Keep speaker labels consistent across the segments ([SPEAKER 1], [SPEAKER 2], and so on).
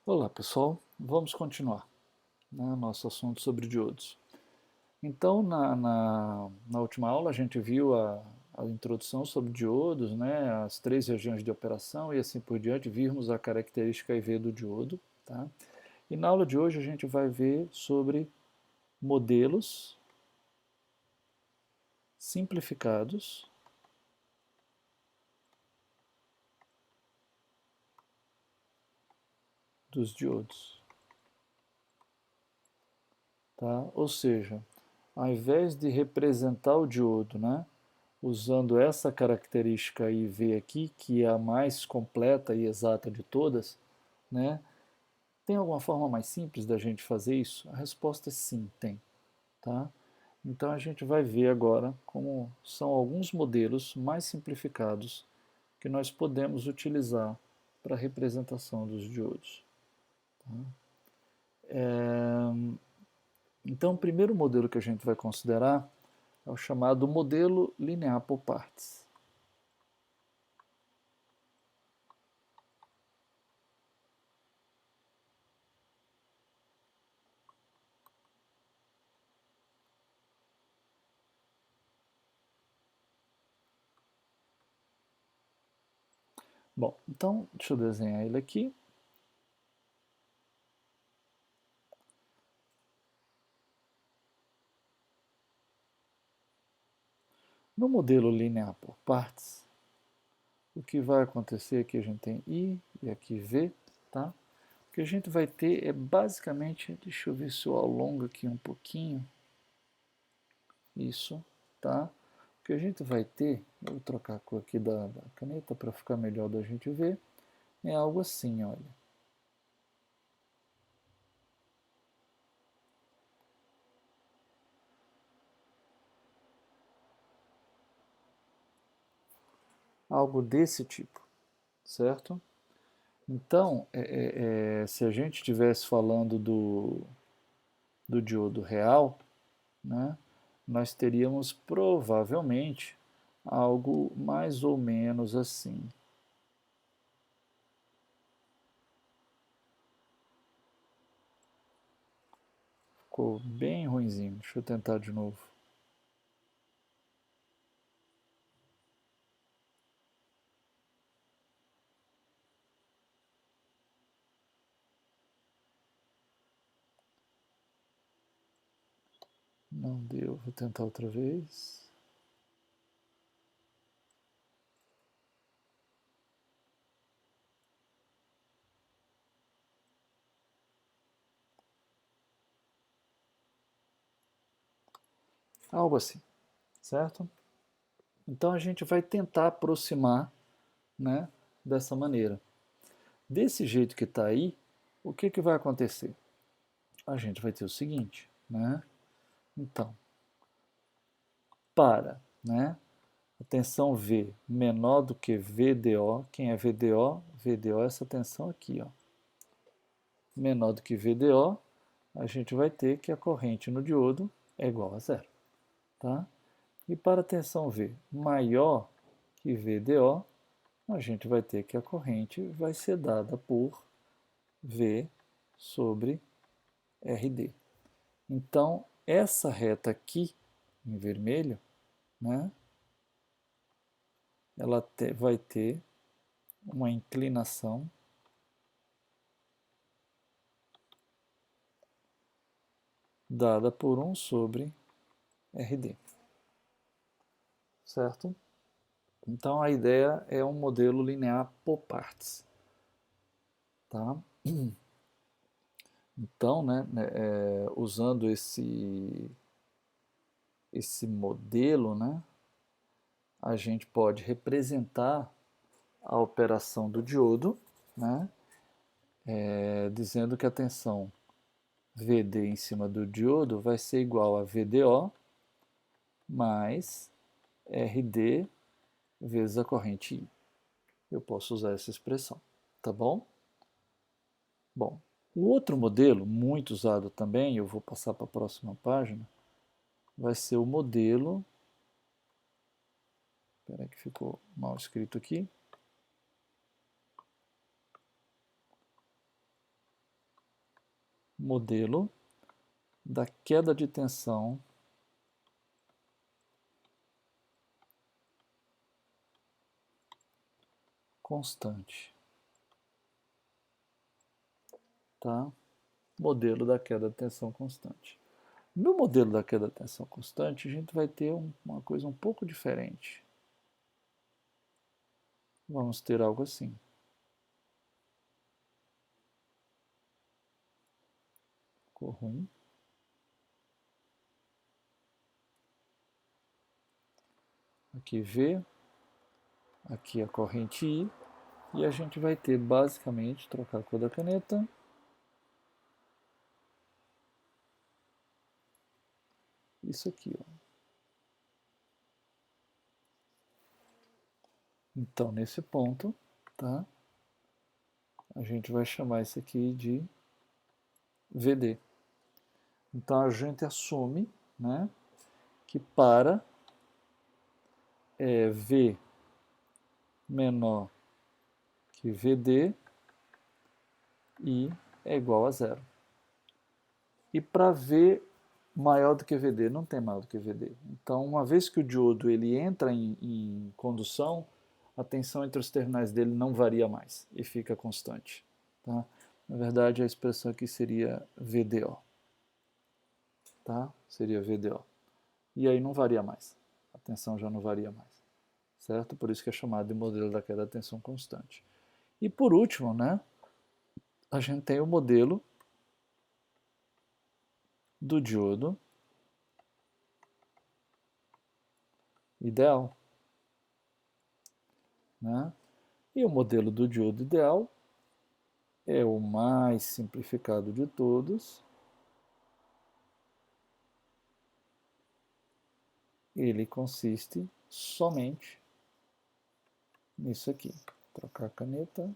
[SPEAKER 1] Olá pessoal, vamos continuar, né, nosso assunto sobre diodos. Então, na última aula a gente viu a introdução sobre diodos, né, as três regiões de operação e assim por diante, vimos a característica IV do diodo. Tá? E na aula de hoje a gente vai ver sobre modelos simplificados dos diodos. Tá? Ou seja, ao invés de representar o diodo, né, usando essa característica IV aqui, que é a mais completa e exata de todas, né, tem alguma forma mais simples da gente fazer isso? A resposta é sim, tem. Tá? Então a gente vai ver agora como são alguns modelos mais simplificados que nós podemos utilizar para a representação dos diodos. Tá? Então o primeiro modelo que a gente vai considerar é o chamado modelo linear por partes. Bom, então deixa eu desenhar ele aqui. No modelo linear por partes, o que vai acontecer aqui a gente tem I e aqui V, tá? O que a gente vai ter é basicamente, deixa eu ver se eu alongo aqui um pouquinho, isso, tá? O que a gente vai ter, eu vou trocar a cor aqui da caneta para ficar melhor da gente ver, é algo assim, olha. Algo desse tipo, certo? Então, se a gente estivesse falando do diodo real, né, nós teríamos provavelmente algo mais ou menos assim. Ficou bem ruinzinho. Deixa eu tentar de novo. Não deu. Vou tentar outra vez. Algo assim, certo? Então a gente vai tentar aproximar, né, dessa maneira. Desse jeito que está aí, o que, que vai acontecer? A gente vai ter o seguinte, né? Então, para, né? A tensão V menor do que VDO. Quem é VDO? VDO é essa tensão aqui, ó. Menor do que VDO, a gente vai ter que a corrente no diodo é igual a zero. Tá? E para a tensão V maior que VDO, a gente vai ter que a corrente vai ser dada por V sobre RD. Então, essa reta aqui, em vermelho, né, ela vai ter uma inclinação dada por 1 sobre RD. Certo? Então, a ideia é um modelo linear por partes. Tá? Então, usando esse modelo, né, a gente pode representar a operação do diodo, né, dizendo que a tensão VD em cima do diodo vai ser igual a VDO mais RD vezes a corrente I. Eu posso usar essa expressão, tá bom? Bom, o outro modelo, muito usado também, eu vou passar para a próxima página, vai ser o modelo. Espera que ficou mal escrito aqui. modelo da queda de tensão constante. Tá? Modelo da queda de tensão constante. No modelo da queda de tensão constante, a gente vai ter uma coisa um pouco diferente. Vamos ter algo assim. Ficou ruim. Aqui V, aqui a corrente I, e a gente vai ter basicamente, trocar a cor da caneta, isso aqui, ó. Então, nesse ponto, tá? A gente vai chamar isso aqui de VD. Então, a gente assume, né, que para V menor que VD, I é igual a zero. E para V maior do que VD, não tem maior do que VD. Então, uma vez que o diodo ele entra em condução, a tensão entre os terminais dele não varia mais e fica constante. Tá? Na verdade, a expressão aqui seria VDO. Tá? Seria VDO. E aí não varia mais. A tensão já não varia mais. Certo? Por isso que é chamado de modelo da queda de tensão constante. E por último, né, a gente tem o modelo do diodo ideal. Né? E o modelo do diodo ideal é o mais simplificado de todos. Ele consiste somente nisso aqui. Vou trocar a caneta.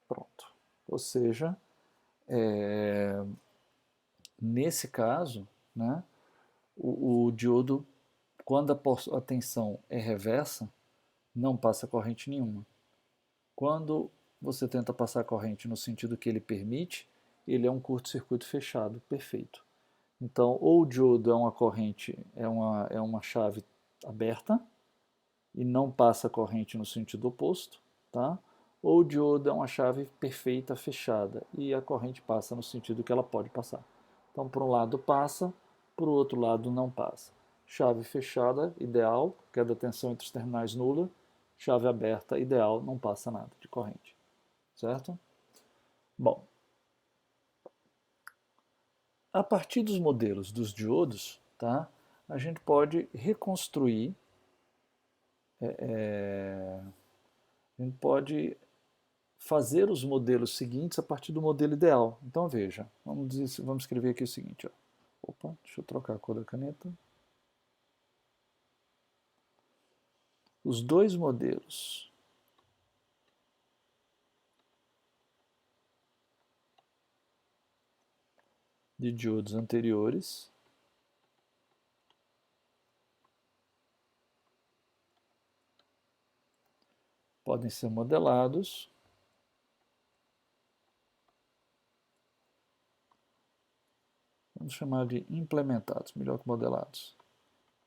[SPEAKER 1] Pronto. Ou seja, nesse caso, né, o diodo, quando a tensão é reversa, não passa corrente nenhuma. Quando você tenta passar corrente no sentido que ele permite, ele é um curto-circuito fechado, perfeito. Então, ou o diodo é uma corrente, é uma chave aberta e não passa corrente no sentido oposto, tá? Ou o diodo é uma chave perfeita fechada e a corrente passa no sentido que ela pode passar. Então, por um lado passa, por outro lado não passa. Chave fechada, ideal, queda de tensão entre os terminais nula. Chave aberta, ideal, não passa nada de corrente. Certo? Bom, a partir dos modelos dos diodos, tá, a gente pode reconstruir, a gente pode fazer os modelos seguintes a partir do modelo ideal. Então veja, vamos escrever aqui o seguinte. Ó. Opa, deixa eu trocar a cor da caneta. Os dois modelos de diodos anteriores podem ser modelados vamos chamar de implementados, melhor que modelados.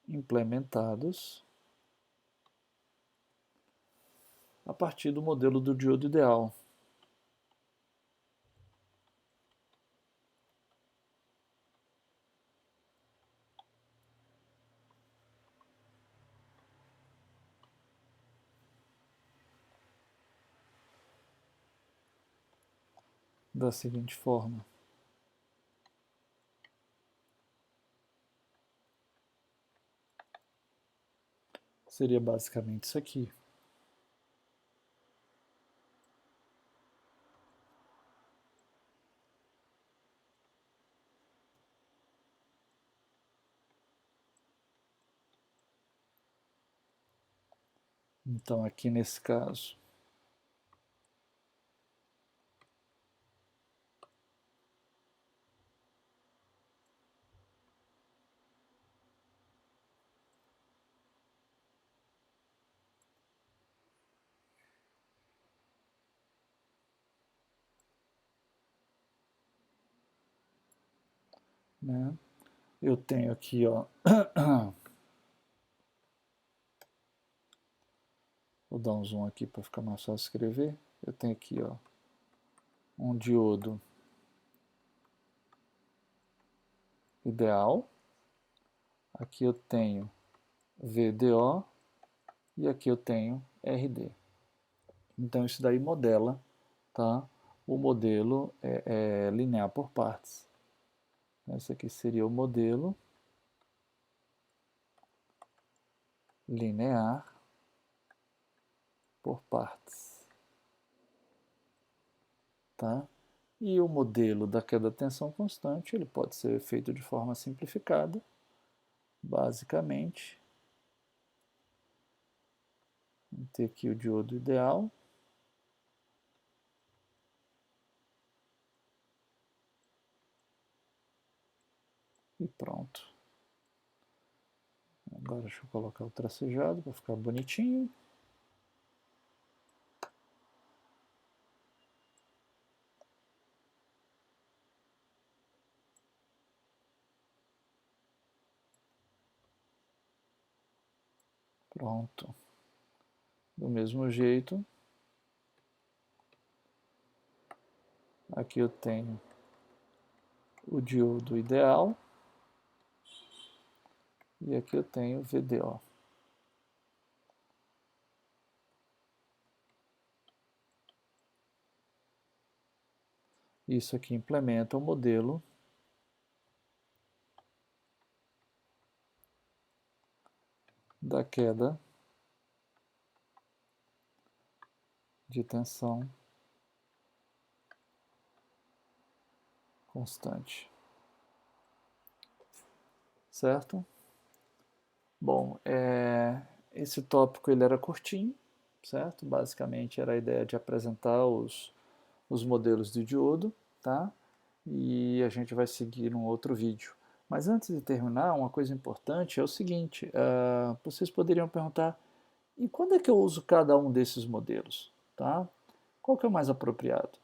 [SPEAKER 1] Implementados a partir do modelo do diodo ideal. Da seguinte forma. Seria basicamente isso aqui. Então, aqui nesse caso, né? Eu tenho aqui, ó, vou dar um zoom aqui para ficar mais fácil escrever. Eu tenho aqui, ó, um diodo ideal. Aqui eu tenho VDO e aqui eu tenho RD. Então isso daí modela, tá? O modelo linear por partes. Esse aqui seria o modelo linear por partes, tá? E o modelo da queda-tensão constante, ele pode ser feito de forma simplificada, basicamente. Vamos ter aqui o diodo ideal. E pronto. Agora deixa eu colocar o tracejado para ficar bonitinho. Pronto. Do mesmo jeito, aqui eu tenho o diodo ideal e aqui eu tenho o VDO. Isso aqui implementa o modelo da queda de tensão constante. Certo? Bom, esse tópico ele era curtinho, certo? Basicamente era a ideia de apresentar os modelos de diodo, tá? E a gente vai seguir num outro vídeo. Mas antes de terminar, uma coisa importante é o seguinte, vocês poderiam perguntar, e quando é que eu uso cada um desses modelos? Tá? Qual que é o mais apropriado?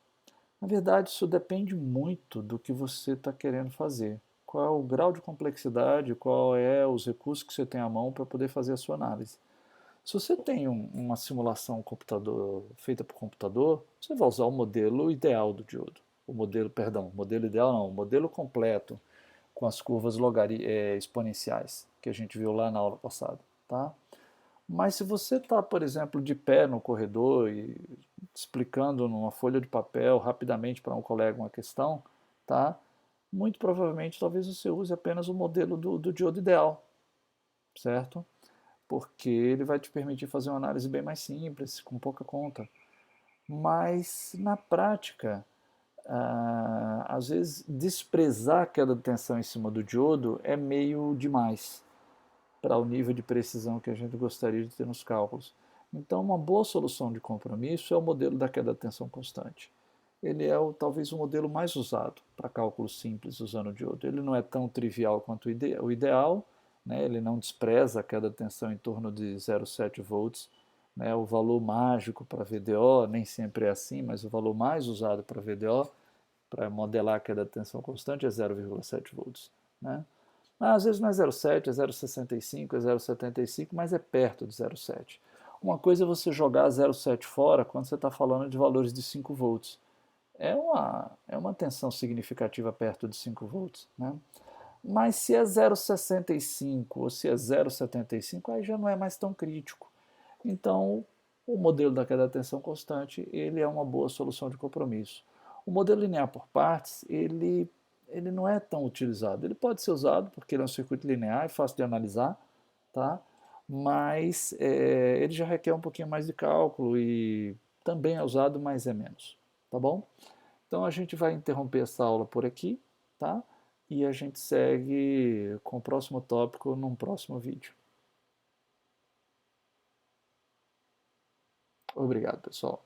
[SPEAKER 1] Na verdade, isso depende muito do que você está querendo fazer. Qual é o grau de complexidade, qual é os recursos que você tem à mão para poder fazer a sua análise. Se você tem uma simulação feita por computador, você vai usar o modelo ideal do diodo. Modelo ideal não, o modelo completo com as curvas exponenciais que a gente viu lá na aula passada, tá? Mas se você está, por exemplo, de pé no corredor e explicando numa folha de papel rapidamente para um colega uma questão, tá? Muito provavelmente talvez você use apenas o modelo do diodo ideal, certo? Porque ele vai te permitir fazer uma análise bem mais simples, com pouca conta. Mas na prática, às vezes desprezar a queda de tensão em cima do diodo é meio demais para o nível de precisão que a gente gostaria de ter nos cálculos. Então, uma boa solução de compromisso é o modelo da queda de tensão constante. Ele é talvez o modelo mais usado para cálculos simples usando o diodo. Ele não é tão trivial quanto o ideal, né? Ele não despreza a queda de tensão em torno de 0,7 volts. Né? O valor mágico para VDO nem sempre é assim, mas o valor mais usado para VDO, para modelar a queda de tensão constante, é 0,7 volts. Né? Às vezes não é 0,7, é 0,65, é 0,75, mas é perto de 0,7. Uma coisa é você jogar 0,7 fora quando você está falando de valores de 5 volts. É uma tensão significativa perto de 5 volts. Né? Mas se é 0,65 ou se é 0,75, aí já não é mais tão crítico. Então, o modelo da queda de tensão constante, ele é uma boa solução de compromisso. O modelo linear por partes, ele não é tão utilizado. Ele pode ser usado porque ele é um circuito linear, é fácil de analisar, tá? Mas ele já requer um pouquinho mais de cálculo e também é usado, mas é menos, tá bom? Então a gente vai interromper essa aula por aqui, tá? E a gente segue com o próximo tópico num próximo vídeo. Obrigado, pessoal.